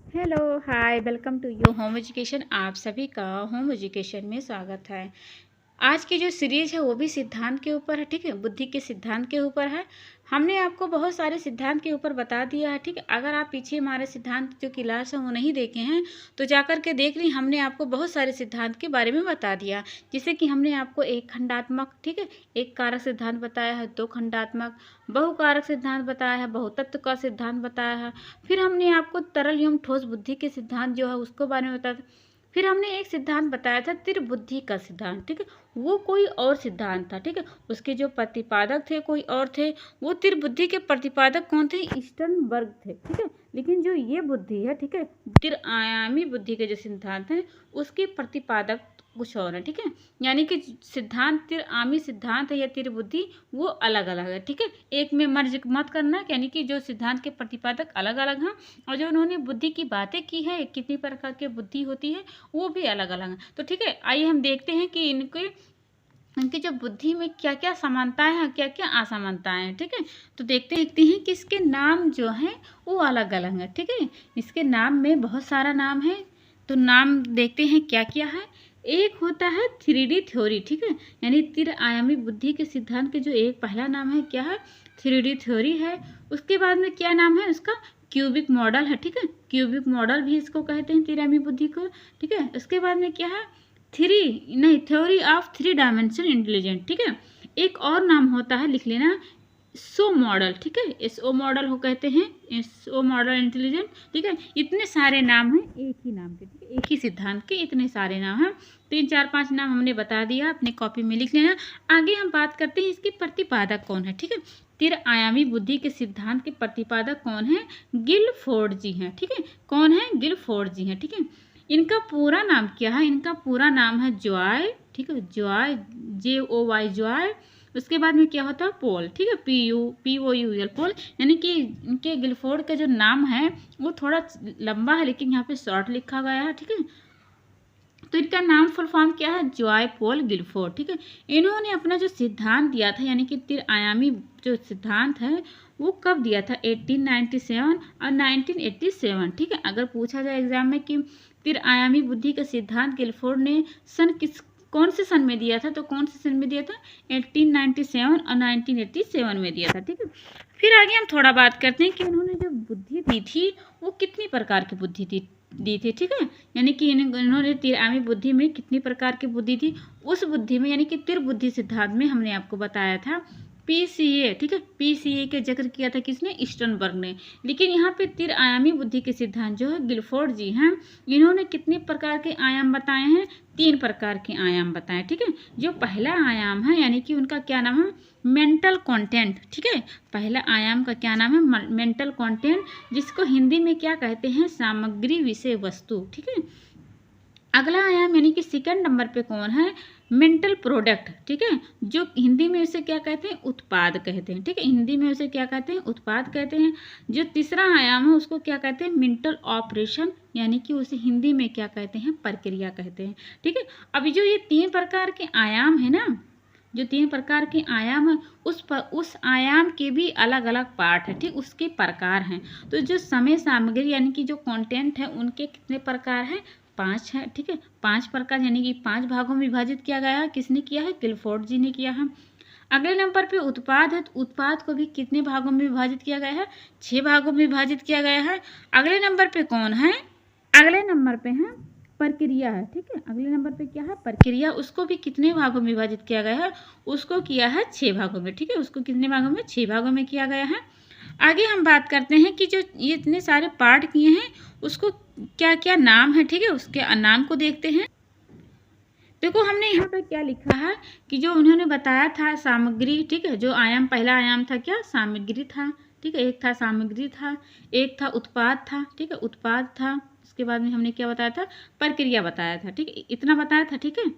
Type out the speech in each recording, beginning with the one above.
Hello, hi, welcome to you home education. आप सभी का होम एजुकेशन में स्वागत है। आज की जो सीरीज है वो भी सिद्धांत के ऊपर है, ठीक है, बुद्धि के सिद्धांत के ऊपर है। हमने आपको बहुत सारे सिद्धांत के ऊपर बता दिया है, ठीक है। अगर आप पीछे हमारे सिद्धांत जो क्लास है वो नहीं देखे हैं तो जाकर के देख ली। हमने आपको बहुत सारे सिद्धांत के बारे में बता दिया, जैसे कि हमने आपको एक खंडात्मक, ठीक है, एक कारक सिद्धांत बताया है, दो खंडात्मक, बहुकारक सिद्धांत बताया है, बहुतत्व का सिद्धांत बताया है। फिर हमने आपको तरल एवं ठोस बुद्धि के सिद्धांत जो है उसको बारे में बताया। फिर हमने एक सिद्धांत बताया था त्रिबुद्धि का सिद्धांत, ठीक है, वो कोई और सिद्धांत था, ठीक है। उसके जो प्रतिपादक थे कोई और थे। वो त्रिबुद्धि के प्रतिपादक कौन थे? स्टर्नबर्ग थे, ठीक है। लेकिन जो ये बुद्धि है, ठीक है, त्रिआयामी बुद्धि के जो सिद्धांत हैं उसके प्रतिपादक कुछ और है, ठीक है। यानी कि सिद्धांत त्रिआयामी सिद्धांत है या त्रिबुद्धि वो अलग अलग है, ठीक है। एक में मर्ज मत करना, यानी कि जो सिद्धांत के प्रतिपादक अलग अलग हैं और जो उन्होंने बुद्धि की बातें की है, कितनी प्रकार की बुद्धि होती है वो भी अलग अलग हैं। तो ठीक है, आइए हम देखते हैं कि इनकी जो बुद्धि में क्या क्या समानताएं हैं, क्या क्या असमानताएं हैं, ठीक है। तो देखते हैं कि इसके नाम जो हैं वो अलग अलग हैं, ठीक है। इसके नाम में बहुत सारा नाम है, तो नाम देखते हैं क्या क्या है। एक होता है 3D थ्योरी, ठीक है, यानी त्रिआयामी बुद्धि के सिद्धांत के जो एक पहला नाम है क्या है? 3D थ्योरी है। उसके बाद में क्या नाम है उसका? क्यूबिक मॉडल है, ठीक है। क्यूबिक मॉडल भी इसको कहते हैं त्रिआयामी बुद्धि को, ठीक है। उसके बाद में क्या है? थ्योरी ऑफ 3 डायमेंशन इंटेलिजेंट, ठीक है। एक और नाम होता है, लिख लेना, सो मॉडल, ठीक है। एसओ मॉडल हो कहते हैं, एसओ मॉडल इंटेलिजेंट, ठीक है। इतने सारे नाम हैं एक ही नाम के, ठीक है, एक ही सिद्धांत के इतने सारे नाम हैं। 3 4 5 नाम हमने बता दिया, अपने कॉपी में लिख लेना। आगे हम बात करते हैं इसके प्रतिपादक कौन है, ठीक है। त्रिआयामी बुद्धि के सिद्धांत के प्रतिपादक कौन है? गिलफोर्ड जी हैं, ठीक है। कौन है? गिलफोर्ड जी हैं, ठीक है। इनका पूरा नाम क्या है? इनका पूरा नाम है जॉय, ठीक है, जॉय, JOY जॉय। उसके बाद में क्या होता है? पोल, ठीक है, POUL पोल। यानी कि इनके गिलफोर्ड का जो नाम है वो थोड़ा लंबा है लेकिन यहाँ पे शॉर्ट लिखा गया है, ठीक है। तो इनका नाम फुल फॉर्म क्या है? जॉय पॉल गिलफोर्ड, ठीक है। इन्होंने अपना जो सिद्धांत दिया था, यानी कि त्रिआयामी जो सिद्धांत है वो कब दिया था? 1897 और 1987, ठीक है। अगर पूछा जाए एग्जाम में कि त्रिआयामी बुद्धि का सिद्धांत गिलफोर्ड ने कौन से सन में दिया था, तो कौन से सन में दिया था? 1897 और 1987 में दिया था, ठीक है। फिर आगे हम थोड़ा बात करते हैं कि उन्होंने जो बुद्धि दी थी वो कितनी प्रकार की बुद्धि दी थी, ठीक है। यानी कि इन्होंने त्रिआयामी बुद्धि में कितनी प्रकार की बुद्धि थी, उस बुद्धि में यानी कि त्रिबुद्धि सिद्धांत में हमने आपको बताया था PCA, ठीक है। PCA के जिक्र किया था किसने? स्टर्नबर्ग ने। लेकिन यहाँ पे त्रिआयामी बुद्धि के सिद्धांत जो है गिलफोर्ड जी हैं, इन्होंने कितने प्रकार के आयाम बताए हैं? 3 प्रकार के आयाम बताए, ठीक है। जो पहला आयाम है यानी कि उनका क्या नाम है? मेंटल कंटेंट, ठीक है। पहला आयाम का क्या नाम है? मेंटल कंटेंट, जिसको हिंदी में क्या कहते हैं? सामग्री, विषय वस्तु, ठीक है। अगला आयाम यानी कि सेकंड नंबर पे कौन है? मेंटल प्रोडक्ट, ठीक है, जो हिंदी में उसे क्या कहते हैं? उत्पाद कहते हैं, ठीक है। हिंदी में उसे क्या कहते हैं? उत्पाद कहते हैं। जो तीसरा आयाम है उसको क्या कहते हैं? मेंटल ऑपरेशन, यानी कि उसे हिंदी में क्या कहते हैं? प्रक्रिया कहते हैं, ठीक है। अभी जो ये 3 प्रकार के आयाम है ना, जो 3 प्रकार के आयाम है उस आयाम के भी अलग अलग पार्ट है, ठीक, उसके प्रकार हैं। तो जो समय सामग्री यानी कि जो कंटेंट है उनके कितने प्रकार हैं? 5 है, ठीक है। 5 प्रकार, यानी कि 5 भागों में विभाजित किया गया है। किसने किया है? गिलफोर्ड जी ने किया है। अगले नंबर पे उत्पाद है, तो उत्पाद को भी कितने भागों में विभाजित किया गया है? 6 भागों में विभाजित किया गया है। अगले नंबर पे कौन है? अगले नंबर पे है प्रक्रिया है, ठीक है। अगले नंबर पे क्या है? प्रक्रिया। उसको भी कितने भागों में विभाजित किया गया है? उसको किया है 6 भागों में, ठीक है। उसको कितने भागों में? 6 भागों में किया गया है। आगे हम बात करते हैं कि जो ये इतने सारे पार्ट किए हैं उसको क्या क्या नाम है, ठीक है। उसके नाम को देखते हैं। देखो हमने यहाँ पे क्या लिखा है कि जो उन्होंने बताया था सामग्री, ठीक है, जो आयाम, पहला आयाम था क्या? सामग्री था, ठीक है। एक था सामग्री था, एक था उत्पाद था, ठीक है, उत्पाद था। उसके बाद में हमने क्या बताया था? प्रक्रिया बताया था, ठीक है। इतना बताया था, ठीक है।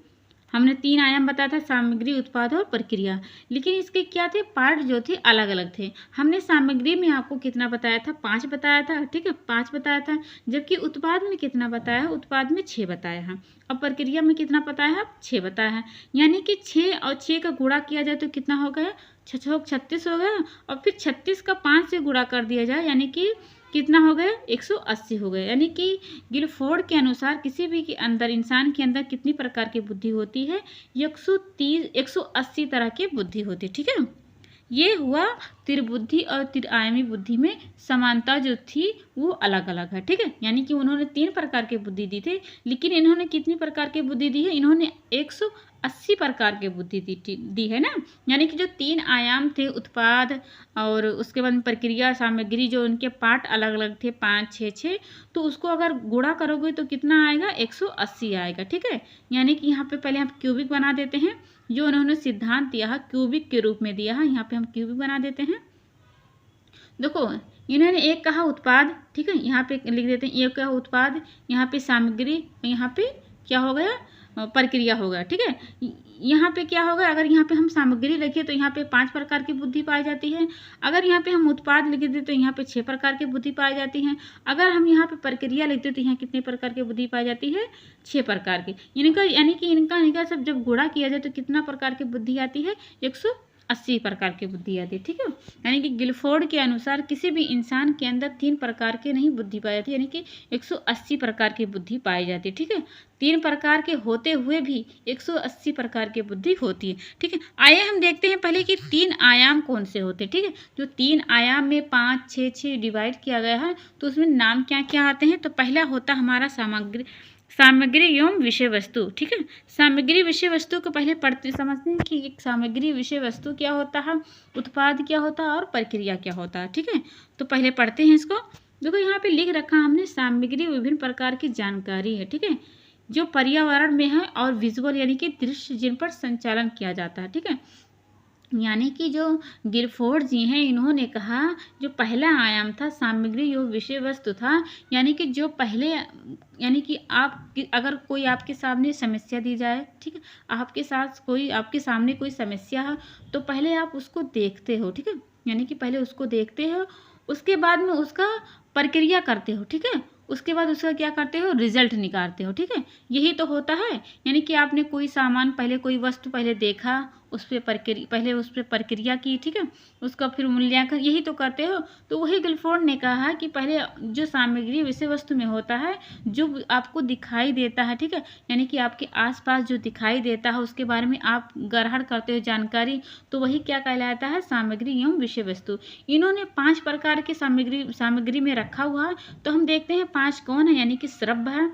हमने 3 आयाम बताया था, सामग्री, उत्पाद और प्रक्रिया। लेकिन इसके क्या थे? पार्ट जो थे अलग अलग थे। हमने सामग्री में आपको कितना बताया था? 5 बताया था, ठीक है, 5 बताया था। जबकि उत्पाद में कितना बताया है? उत्पाद में 6 बताया है। और प्रक्रिया में कितना बताया है? 6 बताया है। यानी कि 6 और 6 का गुणा किया जाए तो कितना हो गया? 6 36 हो गया। और फिर 36 का 5 से गुणा कर दिया जाए, यानी कि कितना हो गया 180 हो गया। यानी कि गिलफोर्ड के अनुसार किसी भी के अंदर, इंसान के अंदर कितनी प्रकार की बुद्धि होती है? 180 तरह की बुद्धि होती है। ठीक है, ये हुआ त्रिबुद्धि और त्रिआयामी बुद्धि में समानता जो थी वो अलग अलग है। ठीक है, यानी कि उन्होंने 3 प्रकार की बुद्धि दी थी, लेकिन इन्होंने कितनी प्रकार की बुद्धि दी है? इन्होंने 180 प्रकार की बुद्धि दी है ना। यानी कि जो 3 आयाम थे, उत्पाद और उसके बाद में प्रक्रिया, सामग्री, जो उनके पार्ट अलग अलग थे 5 6 6, तो उसको अगर गुणा करोगे तो कितना आएगा? 180 आएगा। ठीक है, यानी कि यहाँ पे पहले हम क्यूबिक बना देते हैं। जो उन्होंने सिद्धांत दिया है क्यूबिक के रूप में दिया है, यहाँ पे हम क्यूबिक बना देते हैं। देखो, इन्होंने एक कहा उत्पाद, ठीक है, यहाँ पे लिख देते हैं एक कहा उत्पाद, यहाँ पे सामग्री, यहाँ पे क्या हो गया? प्रक्रिया हो गया। ठीक है, यहाँ पे क्या होगा? अगर यहाँ पे हम सामग्री लिखे तो यहाँ पे 5 प्रकार की बुद्धि पाई जाती है। अगर यहाँ पे हम उत्पाद लिख देते तो यहाँ पे 6 प्रकार की बुद्धि पाई जाती है। अगर हम यहाँ पे प्रक्रिया लिखते तो यहाँ कितने प्रकार की बुद्धि पाई जाती है? 6 प्रकार की। इनका यानी कि इनका सब जब गुणा किया जाए तो कितना प्रकार की बुद्धि आती है? 180 प्रकार की बुद्धि आती है। ठीक है, यानी कि गिलफोर्ड के अनुसार किसी भी इंसान के अंदर 3 प्रकार की नहीं बुद्धि पाई जाती, यानी कि 180 प्रकार की बुद्धि पाई जाती है। ठीक है, 3 प्रकार के होते हुए भी 180 प्रकार की बुद्धि होती है। ठीक है, आइए हम देखते हैं पहले कि 3 आयाम कौन से होते हैं। ठीक है, जो 3 आयाम में 5 6 6 डिवाइड किया गया है तो उसमें नाम क्या क्या आते हैं? तो पहला होता हमारा सामग्री एवं विषय वस्तु। ठीक है, सामग्री विषय वस्तु को पहले पढ़ते समझते हैं कि एक सामग्री विषय वस्तु क्या होता है, उत्पाद क्या होता है और प्रक्रिया क्या होता है। ठीक है, तो पहले पढ़ते हैं इसको। देखो, यहाँ पे लिख रखा हमने सामग्री विभिन्न प्रकार की जानकारी है। ठीक है, जो पर्यावरण में है और विजुअल यानी कि दृश्य जिन पर संचालन किया जाता है। ठीक है, यानी कि जो गिलफोर्ड जी हैं, इन्होंने कहा जो पहला आयाम था सामग्री यो विषय वस्तु था, यानी कि जो पहले, यानी कि अगर कोई आपके सामने समस्या दी जाए, ठीक है, आपके सामने कोई समस्या है तो पहले आप उसको देखते हो। ठीक है, यानी कि पहले उसको देखते हो, उसके बाद में उसका प्रक्रिया करते हो। ठीक है, उसके बाद उसका क्या करते हो? रिजल्ट निकालते हो। ठीक है, यही तो होता है। यानी कि आपने कोई सामान पहले, कोई वस्तु पहले देखा, उस पर प्रक्रिया की, ठीक है, उसका फिर मूल्यांकन, यही तो करते हो। तो वही गिलफोर्ड ने कहा कि पहले जो सामग्री विषय वस्तु में होता है, जो आपको दिखाई देता है, ठीक है, यानी कि आपके आसपास जो दिखाई देता है उसके बारे में आप ग्रहण करते हो जानकारी, तो वही क्या कहलाता है? सामग्री एवं विषय वस्तु। इन्होंने 5 प्रकार के सामग्री में रखा हुआ है। तो हम देखते हैं 5 कौन है। यानी कि श्रव्य है,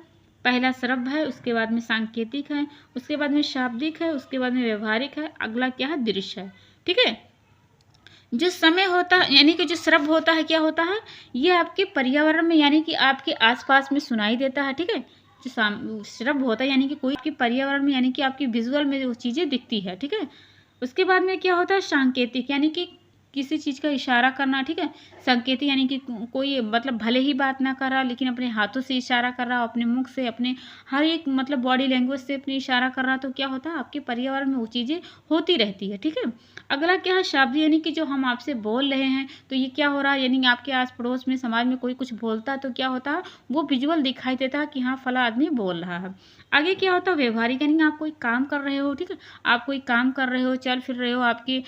पहला श्रव्य है, उसके बाद में सांकेतिक है, उसके बाद में शाब्दिक है, उसके बाद में व्यवहारिक है, अगला क्या है? दृश्य है। ठीक है, जो समय होता है, यानी कि जो श्रव्य होता है, क्या होता है? ये आपके पर्यावरण में, यानी कि आपके आसपास में सुनाई देता है। ठीक है, जो श्रव्य होता है यानी कि कोई आपके पर्यावरण में, यानी कि आपकी विजुअल में जो चीज़ें दिखती है। ठीक है, उसके बाद में क्या होता है? सांकेतिक, यानी कि किसी चीज़ का इशारा करना। ठीक है, संकेतिक यानी कि कोई मतलब भले ही बात ना कर रहा लेकिन अपने हाथों से इशारा कर रहा, अपने मुख से, अपने हर एक मतलब बॉडी लैंग्वेज से अपने इशारा कर रहा, तो क्या होता है? आपके पर्यावरण में वो चीज़ें होती रहती है। ठीक है, अगला क्या है? शब्द, यानी कि जो हम आपसे बोल रहे हैं तो ये क्या हो रहा है? यानी आपके आस पड़ोस में समाज में कोई कुछ बोलता है तो क्या होता है? वो विजुअल दिखाई देता है कि हाँ फला आदमी बोल रहा है। आगे क्या होता है? व्यवहारिक, यानी आप कोई काम कर रहे हो। ठीक है, आप कोई काम कर रहे हो, चल फिर रहे हो, आपकी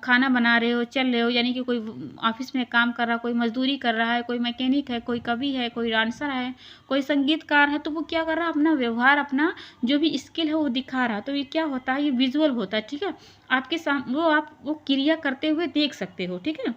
खाना बना रहे हो, चल रहे हो, यानी कि कोई ऑफिस में काम कर रहा, कोई मजदूरी कर रहा है, कोई मैकेनिक है, कोई कवि है, कोई डांसर है, कोई संगीतकार है, तो वो क्या कर रहा है? अपना व्यवहार, अपना जो भी स्किल है वो दिखा रहा है। तो ये क्या होता है? ये विजुअल होता है। ठीक है, आपके सामने आप वो क्रिया करते हुए देख सकते हो। ठीक है,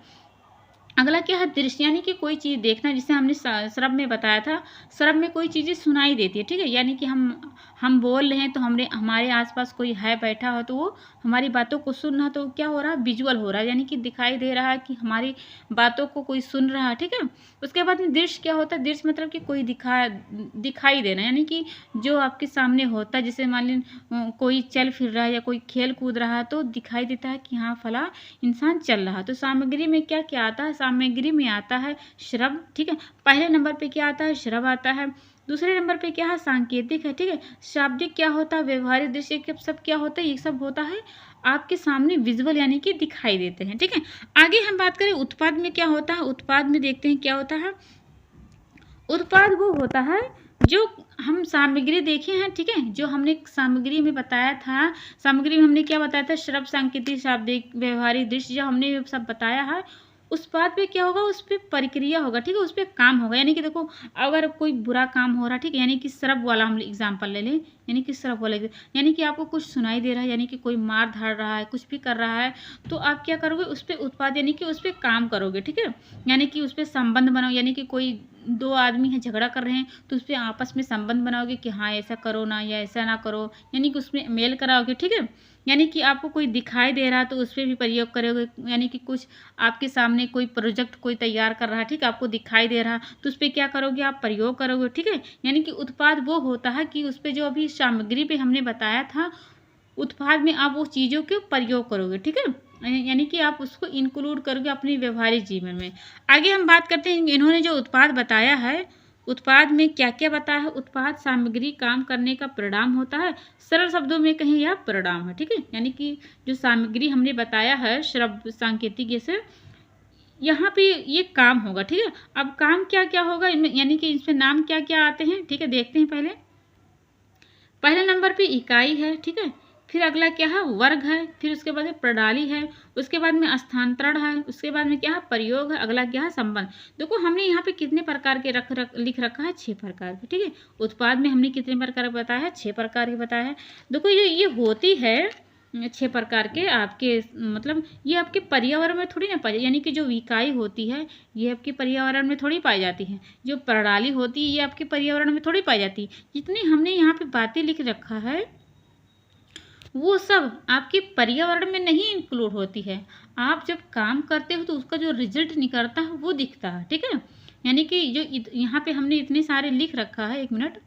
अगला क्या है? दृश्य, यानी कि कोई चीज़ देखना, जिसे हमने श्रव्य में बताया था। श्रव्य में कोई चीज़ें सुनाई देती है। ठीक है, यानी कि हम बोल रहे हैं तो हमारे आसपास कोई है बैठा हो तो वो हमारी बातों को सुन रहा, तो क्या हो रहा है? विजुअल हो रहा है, यानी कि दिखाई दे रहा है कि हमारी बातों को कोई सुन रहा है। ठीक है, उसके बाद में दृश्य क्या होता है? दृश्य मतलब कि कोई दिखाई देना, यानी कि जो आपके सामने होता है, जैसे मान लीजिए कोई चल फिर रहा है या कोई खेल कूद रहा है तो दिखाई देता है कि हाँ फला इंसान चल रहा है। तो सामग्री में क्या क्या आता है? सामग्री में आता है श्रव्य। ठीक है, पहले नंबर पे क्या आता है? श्रव्य आता है। दूसरे नंबर पे क्या है? सांकेतिक है। ठीक है, शाब्दिक क्या होता है? व्यवहारिक, दृश्य सब क्या होता है? ये सब होता है आपके सामने विजुअल, यानी कि दिखाई देते हैं। ठीक है, आगे हम बात करें उत्पाद में क्या होता है। उत्पाद में देखते हैं क्या होता है। उत्पाद वो होता है जो हम सामग्री देखे हैं। ठीक है, जो हमने सामग्री में बताया था, सामग्री में हमने क्या बताया था? श्रव्य, सांकेतिक, शाब्दिक, व्यवहारिक, दृश्य, जो हमने सब बताया है, उत्पाद पे क्या होगा, उस पे प्रक्रिया होगा, ठीक है, उस पे काम होगा। यानी कि देखो अगर कोई बुरा काम हो रहा है, ठीक है, यानी कि शराब वाला हम एग्जाम्पल ले लें, यानी कि शराब वाला यानी कि आपको कुछ सुनाई दे रहा है, यानी कि कोई मार धाड़ रहा है, कुछ भी कर रहा है, तो आप क्या करोगे, उस पे उत्पाद यानी कि उस पे काम करोगे, ठीक है। यानी कि उस पे संबंध बनाओ, यानी कि कोई दो आदमी हैं झगड़ा कर रहे हैं तो उस पे आपस में संबंध बनाओगे कि हाँ ऐसा करो ना या ऐसा ना करो, यानी कि उसमें मेल कराओगे, ठीक है। यानी कि आपको कोई दिखाई दे रहा है तो उस पर भी प्रयोग करोगे, यानी कि कुछ आपके सामने कोई प्रोजेक्ट कोई तैयार कर रहा है, ठीक है, आपको दिखाई दे रहा है तो उस पर क्या करोगे, आप प्रयोग करोगे, ठीक है। यानी कि उत्पाद वो होता है कि उस पर जो अभी सामग्री पे हमने बताया था, उत्पाद में आप वो चीज़ों के प्रयोग करोगे, ठीक है। यानी कि आप उसको इंक्लूड करोगे अपने व्यवहारिक जीवन में। आगे हम बात करते हैं, इन्होंने जो उत्पाद बताया है, उत्पाद में क्या क्या बताया है। उत्पाद सामग्री काम करने का परिणाम होता है, सरल शब्दों में कहें यह परिणाम है, ठीक है। यानी कि जो सामग्री हमने बताया है शब्द सांकेतिक से, यहाँ पे ये काम होगा, ठीक है। अब काम क्या क्या होगा, यानी कि इसमें नाम क्या क्या आते हैं, ठीक है, देखते हैं। पहले नंबर पे इकाई है, ठीक है। फिर अगला क्या है, वर्ग है। फिर उसके बाद प्रणाली है। उसके बाद में स्थानांतरण है। उसके बाद में क्या है, प्रयोग है। अगला क्या है, संबंध। देखो हमने यहाँ पे कितने प्रकार के लिख रखा है, 6 प्रकार के, ठीक है। उत्पाद में हमने कितने प्रकार बताया है, 6 प्रकार के बताया है। देखो ये होती है 6 प्रकार के आपके, मतलब ये आपके पर्यावरण में थोड़ी ना पाई, यानी कि जो इकाई होती है ये आपके पर्यावरण में थोड़ी पाई जाती है। जो प्रणाली होती है ये आपके पर्यावरण में थोड़ी पाई जाती है। जितनी हमने यहाँ पे बातें लिख रखा है वो सब आपके पर्यावरण में नहीं इंक्लूड होती है। आप जब काम करते हो तो उसका जो रिजल्ट निकलता है वो दिखता है, ठीक है। यानी कि जो यहाँ पे हमने इतने सारे लिख रखा है, एक मिनट,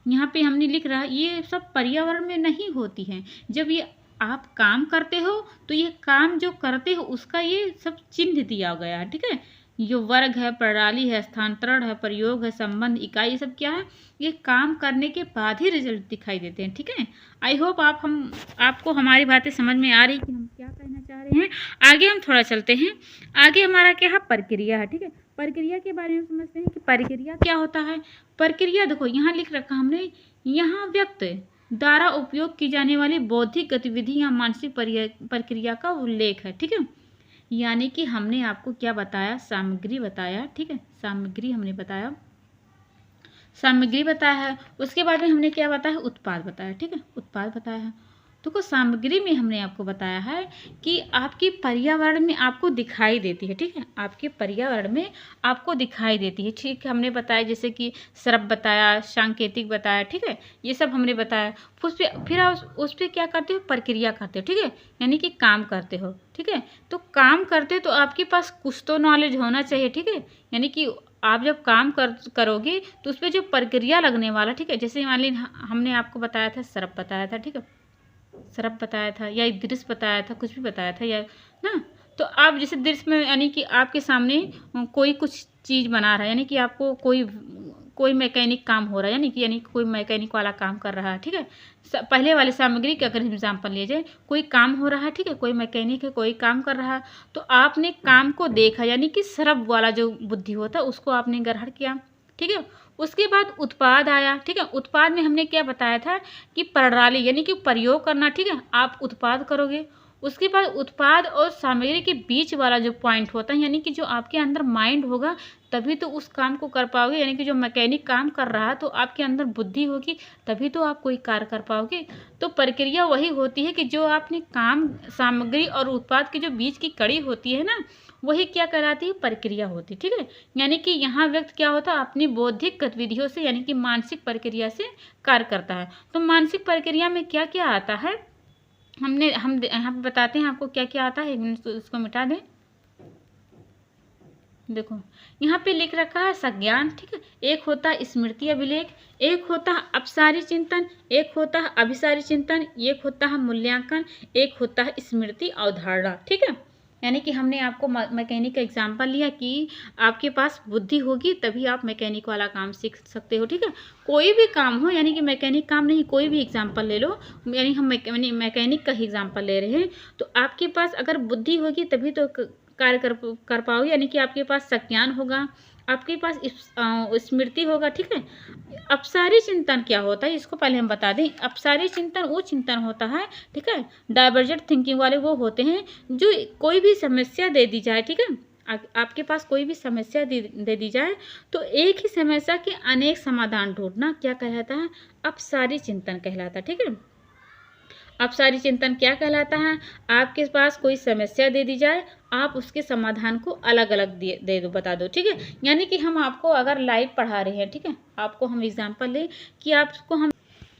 यहाँ पे हमने लिख रहा है ये सब पर्यावरण में नहीं होती है। जब ये आप काम करते हो तो ये काम जो करते हो उसका ये सब चिन्ह दिया गया है, ठीक है। जो वर्ग है, प्रणाली है, स्थानांतरण है, प्रयोग है, संबंध, इकाई, ये सब क्या है, ये काम करने के बाद ही रिजल्ट दिखाई देते हैं, ठीक है। आई होप आपको हमारी बातें समझ में आ रही कि हम क्या कहना चाह रहे हैं। आगे हम थोड़ा चलते हैं। आगे हमारा क्या है, प्रक्रिया है, ठीक है। प्रक्रिया के बारे में समझते हैं कि प्रक्रिया क्या होता है। प्रक्रिया देखो यहाँ लिख रखा हमने, यहाँ व्यक्ति द्वारा उपयोग की जाने वाली बौद्धिक गतिविधि या मानसिक प्रक्रिया का उल्लेख है, ठीक है। यानी कि हमने आपको क्या बताया, सामग्री बताया, ठीक है, सामग्री हमने बताया, सामग्री बताया है। उसके बाद में हमने क्या बताया, उत्पाद बताया, ठीक है, उत्पाद बताया है। तो कुछ सामग्री में हमने आपको बताया है कि आपकी पर्यावरण में आपको दिखाई देती है, ठीक है, आपके पर्यावरण में आपको दिखाई देती है, ठीक है। हमने बताया जैसे कि शब्द बताया, सांकेतिक बताया, ठीक है, ये सब हमने बताया। फिर उस पर क्या करते हो, प्रक्रिया करते हो, ठीक है, यानी कि काम करते हो, ठीक है। तो काम करते तो आपके पास कुछ तो नॉलेज होना चाहिए, ठीक है। यानी कि आप जब काम करोगे तो उस पर जो प्रक्रिया लगने वाला, ठीक है, जैसे मान लीजिए हमने आपको बताया था शराब बताया था, ठीक है, शराब बताया था या दृश्य बताया था, कुछ भी बताया था या ना। तो आप जैसे दृश्य में यानी कि आपके सामने कोई कुछ चीज़ बना रहा है, यानी कि आपको कोई मैकेनिक काम हो रहा है, यानी कि कोई मैकेनिक वाला काम कर रहा है, ठीक है। पहले वाले सामग्री का अगर एग्जाम्पल लिया जाए, कोई काम हो रहा है, ठीक है, कोई मैकेनिक है, कोई काम कर रहा है, तो आपने काम को देखा, यानी कि शराब वाला जो बुद्धि होता है उसको आपने ग्रहण किया, ठीक है। उसके बाद उत्पाद आया, ठीक है। उत्पाद में हमने क्या बताया था कि प्रणाली यानी कि प्रयोग करना, ठीक है, आप उत्पाद करोगे। उसके बाद उत्पाद और सामग्री के बीच वाला जो पॉइंट होता है, यानी कि जो आपके अंदर माइंड होगा तभी तो उस काम को कर पाओगे। यानी कि जो मैकेनिक काम कर रहा है तो आपके अंदर बुद्धि होगी तभी तो आप कोई कार्य कर पाओगे। तो प्रक्रिया वही होती है कि जो आपने काम, सामग्री और उत्पाद के जो बीच की कड़ी होती है ना, वही क्या कहलाती है, प्रक्रिया होती है, ठीक है। यानी कि यहाँ व्यक्ति क्या होता है, अपनी बौद्धिक गतिविधियों से यानी कि मानसिक प्रक्रिया से कार्य करता है। तो मानसिक प्रक्रिया में क्या क्या आता है, हम यहाँ पे बताते हैं आपको क्या क्या आता है। एक मिनट इसको मिटा दें। देखो यहाँ पे लिख रखा है संज्ञान, ठीक है। एक होता है स्मृति अभिलेख, एक होता है अपसारी चिंतन, एक होता है अभिसारी चिंतन, एक होता है मूल्यांकन, एक होता है स्मृति अवधारणा, ठीक है। यानी कि हमने आपको मैकेनिक का एग्जाम्पल लिया कि आपके पास बुद्धि होगी तभी आप मैकेनिक वाला काम सीख सकते हो, ठीक है। कोई भी काम हो, यानी कि मैकेनिक काम नहीं, कोई भी एग्जाम्पल ले लो, यानी हम मैकेनिक का ही एग्जाम्पल ले रहे हैं। तो आपके पास अगर बुद्धि होगी तभी तो कार्य कर पाओगे, यानी कि आपके पास संज्ञान होगा, आपके पास स्मृति होगा, ठीक है। अपसारी चिंतन क्या होता है, इसको पहले हम बता दें। अपसारी चिंतन वो चिंतन होता है, ठीक है, डाइवर्जेंट थिंकिंग वाले वो होते हैं जो कोई भी समस्या दे दी जाए, ठीक है, आपके पास कोई भी समस्या दे दी जाए तो एक ही समस्या के अनेक समाधान ढूंढना क्या कहलाता है? अपसारी चिंतन कहलाता है। ठीक है, अपसारी चिंतन क्या कहलाता है? आपके पास कोई समस्या दे दी जाए, आप उसके समाधान को अलग अलग दे दो, बता दो। ठीक है, यानी कि हम आपको अगर लाइव पढ़ा रहे हैं, ठीक है, आपको हम एग्जाम्पल लें कि आपको हम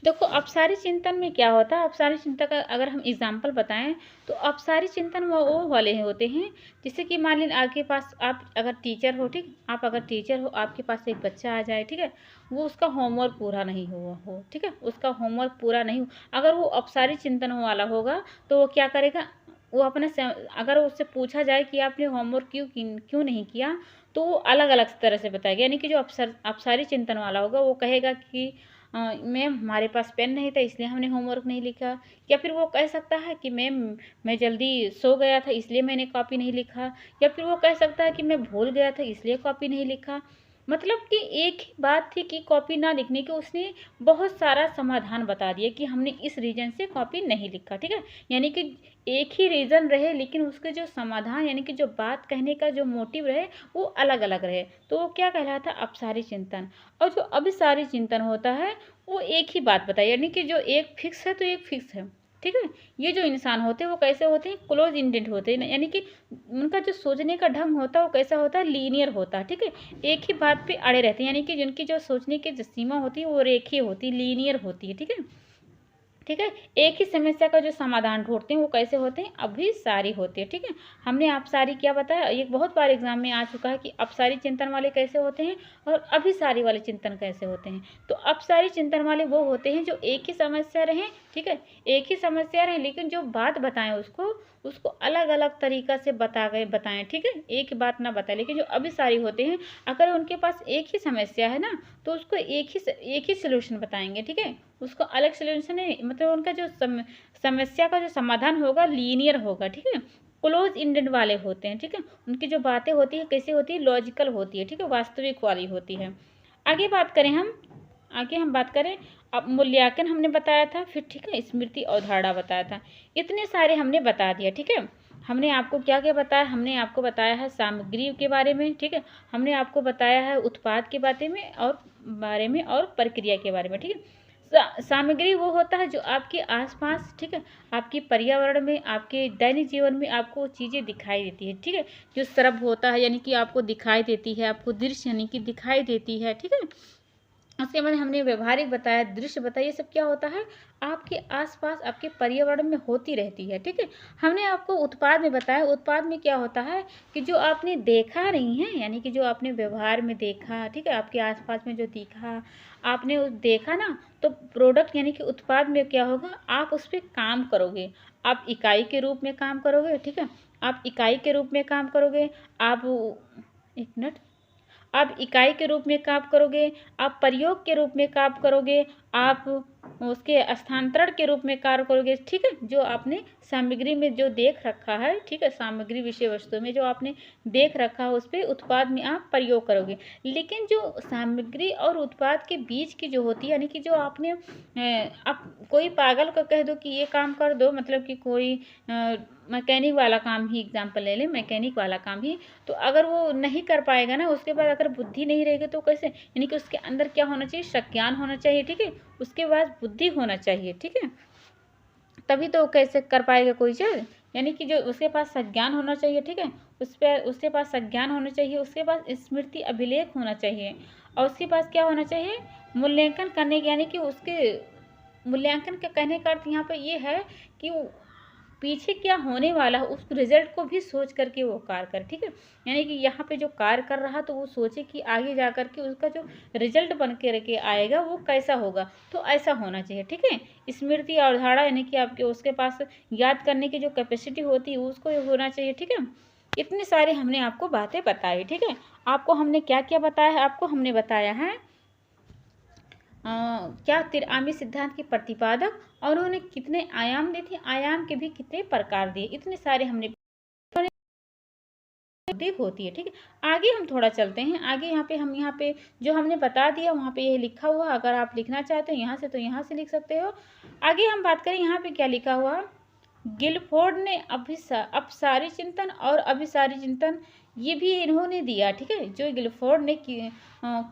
देखो अपसारी चिंतन में क्या होता है। अपसारी चिंतन का अगर हम एग्जाम्पल बताएं तो अपसारी चिंतन वो वाले होते हैं जैसे कि मान लीजिए आपके पास, आप अगर टीचर हो, ठीक, आप अगर टीचर हो, आपके पास एक बच्चा आ जाए, ठीक है, वो उसका होमवर्क पूरा नहीं हुआ हो, ठीक है, उसका होमवर्क पूरा नहीं हो, अगर वो अपसारी चिंतन वाला होगा तो वो क्या करेगा, वो अपने अगर उससे पूछा जाए कि आपने होमवर्क क्यों नहीं किया, तो वो अलग अलग तरह से बताएगा। यानी कि जो अपसारी चिंतन वाला होगा वो कहेगा कि मैम हमारे पास पेन नहीं था इसलिए हमने होमवर्क नहीं लिखा, या फिर वो कह सकता है कि मैम मैं जल्दी सो गया था इसलिए मैंने कॉपी नहीं लिखा, या फिर वो कह सकता है कि मैं भूल गया था इसलिए कॉपी नहीं लिखा। मतलब कि एक ही बात थी कि कॉपी ना लिखने की, उसने बहुत सारा समाधान बता दिया कि हमने इस रीज़न से कॉपी नहीं लिखा। ठीक है, यानी कि एक ही रीज़न रहे लेकिन उसके जो समाधान यानी कि जो बात कहने का जो मोटिव रहे वो अलग अलग रहे, तो वो क्या कहलाता है? अपसारी चिंतन। और जो अभिसारी चिंतन होता है वो एक ही बात बताए, यानी कि जो एक फिक्स है तो एक फिक्स है। ठीक है, ये जो इंसान होते हैं वो कैसे होते हैं? क्लोज इंडेंट होते हैं, यानी कि उनका जो सोचने का ढंग होता है वो कैसा होता है? लीनियर होता है। ठीक है, एक ही बात पे अड़े रहते हैं, यानी कि जिनकी जो सोचने की जो सीमा होती है वो रेखीय होती है, लीनियर होती है। ठीक है, ठीक है, एक ही समस्या का जो समाधान ढूंढते हैं वो कैसे होते हैं? अभिसारी होते हैं। ठीक है, हमने अपसारी क्या बताया, ये बहुत बार एग्जाम में आ चुका है कि अपसारी चिंतन वाले कैसे होते हैं और अभिसारी वाले चिंतन कैसे होते हैं। तो अपसारी चिंतन वाले वो होते हैं जो एक ही समस्या रहे, ठीक है, एक ही समस्या रहे लेकिन जो बात बताएं उसको उसको अलग अलग तरीका से बताएं। ठीक है, एक ही बात ना बताएं, लेकिन जो अभिसारी होते हैं अगर उनके पास एक ही समस्या है ना तो उसको एक ही सोल्यूशन बताएंगे। ठीक है, उसको अलग सोल्यूशन है, मतलब उनका जो समस्या का जो समाधान होगा लीनियर होगा। ठीक है, क्लोज इंडेड वाले होते हैं। ठीक है, उनकी जो बातें होती है कैसी होती है? लॉजिकल होती है। ठीक है, वास्तविक वाली होती है। आगे बात करें हम, आगे हम बात करें, अब मूल्यांकन हमने बताया था, फिर ठीक है स्मृति अवधारणा बताया था, इतने सारे हमने बता दिया। ठीक है, हमने आपको क्या क्या बताया? हमने आपको बताया है सामग्री के बारे में, ठीक है, हमने आपको बताया है उत्पाद के बारे में और प्रक्रिया के बारे में। ठीक है, सामग्री वो होता है जो आपके आसपास, ठीक है, आपके पर्यावरण में, आपके दैनिक जीवन में आपको चीज़ें दिखाई देती है। ठीक है, जो सरब होता है यानी कि आपको दिखाई देती है, आपको दृश्य यानी कि दिखाई देती है। ठीक है, उसके बाद हमने व्यवहारिक बताया, दृश्य बताया, ये सब क्या होता है? आपके आसपास आपके पर्यावरण में होती रहती है। ठीक है, हमने आपको उत्पाद में बताया, उत्पाद में क्या होता है कि जो आपने देखा नहीं है, यानी कि जो आपने व्यवहार में देखा, ठीक है, आपके आसपास में जो दिखा, आपने देखा ना, तो प्रोडक्ट यानी कि उत्पाद में क्या होगा? आप उस पर काम करोगे, आप इकाई के रूप में काम करोगे। ठीक है, आप इकाई के रूप में काम करोगे, आप एक मिनट, आप इकाई के रूप में काम करोगे, आप प्रयोग के रूप में काम करोगे, आप उसके स्थानांतरण के रूप में कार्य करोगे। ठीक है, जो आपने सामग्री में जो देख रखा है, ठीक है, सामग्री विषय वस्तु में जो आपने देख रखा है उस पर उत्पाद में आप प्रयोग करोगे। लेकिन जो सामग्री और उत्पाद के बीच की जो होती है, यानी कि जो आपने आप कोई पागल को कह दो कि ये काम कर दो, मतलब कि कोई मैकेनिक वाला काम ही एग्जाम्पल ले लें, मैकेनिक वाला काम ही, तो अगर वो नहीं कर पाएगा ना, उसके बाद अगर बुद्धि नहीं रहेगी तो कैसे? यानी कि उसके अंदर क्या होना चाहिए? संज्ञान होना चाहिए। ठीक है, उसके बाद बुद्धि होना चाहिए। ठीक है, तभी तो कैसे कर पाएगा कोई चीज़, यानी कि जो उसके पास संज्ञान होना चाहिए। ठीक है, उसके पास संज्ञान होना चाहिए, उसके पास स्मृति अभिलेख होना चाहिए, और उसके पास क्या होना चाहिए? मूल्यांकन करने के, यानी कि उसके मूल्यांकन का कहने का अर्थ यहाँ पे ये है कि पीछे क्या होने वाला है उस रिजल्ट को भी सोच करके वो कार्य करे। ठीक है, यानी कि यहाँ पे जो कार्य कर रहा तो वो सोचे कि आगे जा करके उसका जो रिजल्ट बन के रखे आएगा वो कैसा होगा, तो ऐसा होना चाहिए। ठीक है, स्मृति और अवधारणा यानी कि आपके उसके पास याद करने की जो कैपेसिटी होती है उसको होना चाहिए। ठीक है, इतने सारे हमने आपको बातें बताई। ठीक है, आपको हमने क्या क्या बताया है? आपको हमने बताया है क्या त्रिआयामी सिद्धांत के प्रतिपादक और उन्होंने कितने आयाम दिए थे, आयाम के भी कितने प्रकार दिए, इतने सारे हमने होती है। ठीक है, आगे हम थोड़ा चलते हैं, आगे यहाँ पे जो हमने बता दिया वहाँ पे ये लिखा हुआ, अगर आप लिखना चाहते हो यहाँ से तो यहाँ से लिख सकते हो। आगे हम बात करें यहाँ पे क्या लिखा हुआ, गिलफोर्ड ने अपसारी चिंतन और अभिसारी चिंतन ये भी इन्होंने दिया, ठीक है। जो गिलफोर्ड ने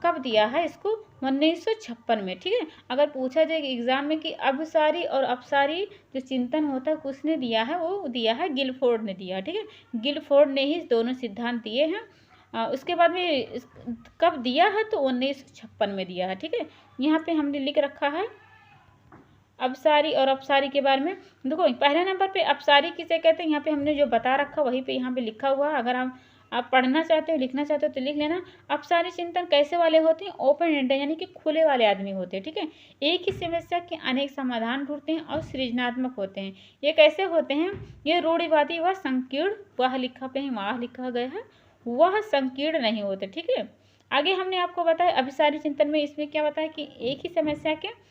कब दिया है इसको, 1956 में, ठीक है। अगर पूछा जाए एग्जाम में कि अभिसारी और अपसारी जो चिंतन होता है किसने दिया है, वो दिया है गिलफोर्ड ने दिया, ठीक है। गिलफोर्ड ने ही दोनों सिद्धांत दिए हैं। उसके बाद में कब दिया है, तो 1956 में दिया है, ठीक है। यहाँ पे हमने लिख रखा है अपसारी और अपसारी के बारे में। देखो पहले नंबर पे अपसारी किसे कहते हैं, यहाँ पे हमने जो बता रखा वहीं पे यहाँ पे लिखा हुआ है। अगर आप पढ़ना चाहते हो, लिखना चाहते हो तो लिख लेना। अपसारी चिंतन कैसे वाले होते हैं, ओपन एंडेड यानी कि खुले वाले आदमी होते हैं, ठीक है। एक ही समस्या के अनेक समाधान ढूंढते हैं और सृजनात्मक होते हैं। ये कैसे होते हैं, ये रूढ़िवादी व संकीर्ण, वह लिखा पे वह लिखा गया है, वह संकीर्ण नहीं होते, ठीक है। आगे हमने आपको बताया अभिसारी चिंतन में, इसमें क्या बताया कि एक ही समस्या के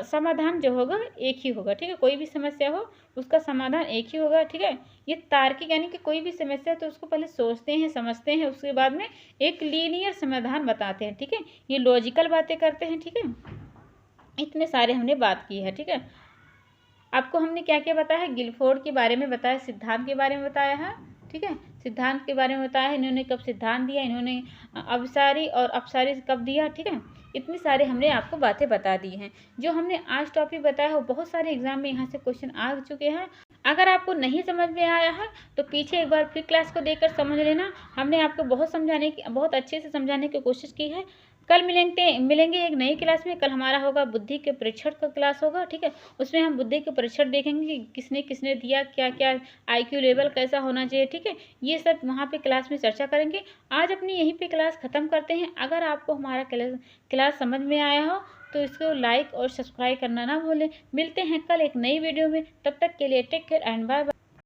समाधान जो होगा एक ही होगा, ठीक है। कोई भी समस्या हो उसका समाधान एक ही होगा, ठीक है। ये तार्किक यानी कि कोई भी समस्या है तो उसको पहले सोचते हैं, समझते हैं, उसके बाद में एक लीनियर समाधान बताते हैं, ठीक है। ये लॉजिकल बातें करते हैं, ठीक है। इतने सारे हमने बात की है, ठीक है। आपको हमने क्या क्या बताया है, गिलफोर्ड के बारे में बताया, सिद्धांत के बारे में बताया है, ठीक है। सिद्धांत के बारे में बताया है, इन्होंने कब सिद्धांत दिया, इन्होंने अभिसारी और अपसारी कब दिया, ठीक है। इतनी सारे हमने आपको बातें बता दी हैं। जो हमने आज टॉपिक बताया हो बहुत सारे एग्जाम में यहाँ से क्वेश्चन आ चुके हैं। अगर आपको नहीं समझ में आया है तो पीछे एक बार फिर क्लास को देखकर समझ लेना। हमने आपको बहुत अच्छे से समझाने की कोशिश की है। कल मिलेंगे एक नई क्लास में। कल हमारा होगा बुद्धि के परीक्षण का क्लास होगा, ठीक है। उसमें हम बुद्धि के परीक्षण देखेंगे कि किसने किसने दिया, क्या क्या IQ लेवल कैसा होना चाहिए, ठीक है। ये सब वहाँ पे क्लास में चर्चा करेंगे। आज अपनी यहीं पे क्लास ख़त्म करते हैं। अगर आपको हमारा क्लास समझ में आया हो तो इसको लाइक और सब्सक्राइब करना ना भूलें। मिलते हैं कल एक नई वीडियो में, तब तक के लिए take care and bye bye.